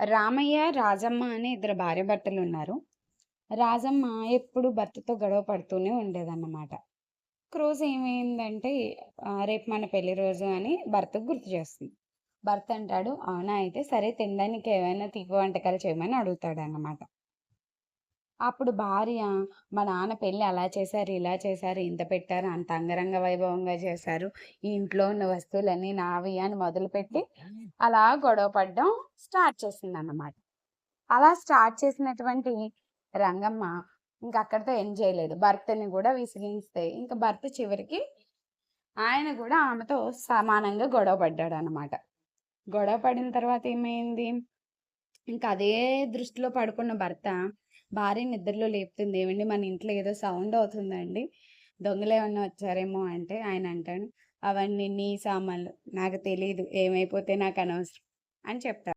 రామయ్య, రాజమ్మ అని ఇద్దరు భార్యాభర్తలున్నారు. రాజమ్మ ఎప్పుడు భర్తతో గొడవ పడుతూనే ఉండేదన్నమాట. ఒకరోజు ఏమైందంటే రేపు మన పెళ్లి రోజు అని భర్తకు గుర్తు చేస్తుంది. భర్త అంటాడు, "అవునా! అయితే సరే తినడానికి ఏమైనా తీపి వంటకాలు చేయమని" అడుగుతాడన్నమాట. అప్పుడు భార్య, "మా నాన్న పెళ్లి అలా చేశారు, ఇలా చేశారు, ఇంత పెట్టారు, అంత అంగరంగ వైభవంగా చేశారు. ఈ ఇంట్లో ఉన్న వస్తువులన్నీ నావి" అని మొదలుపెట్టి అలా గొడవ పడడం స్టార్ట్ చేసిందన్నమాట. అలా స్టార్ట్ చేసినటువంటి రంగమ్మ ఇంక అక్కడితో ఎండ్ చేయలేదు. భర్తని గూడా విసిగిస్తే ఇంక భర్త చివరికి ఆయన గూడా ఆమెతో సమానంగా గొడవ పడ్డాడనమాట. గొడవ పడిన తర్వాత ఏమైంది, ఇంక అదే దృష్టిలో పడుకున్న భర్త భార్యని నిద్రలో లేపుతుంది. "ఏవండీ మన ఇంట్లో ఏదో సౌండ్ అవుతుందండి. దొంగలేమన్నా వచ్చారేమో" అంటే ఆయన అంటాడు, "అవన్నీ నీ సామాన్లు. నాకు తెలీదు. ఏమైపోతే నాకనవసరం" అని చెప్తాడు.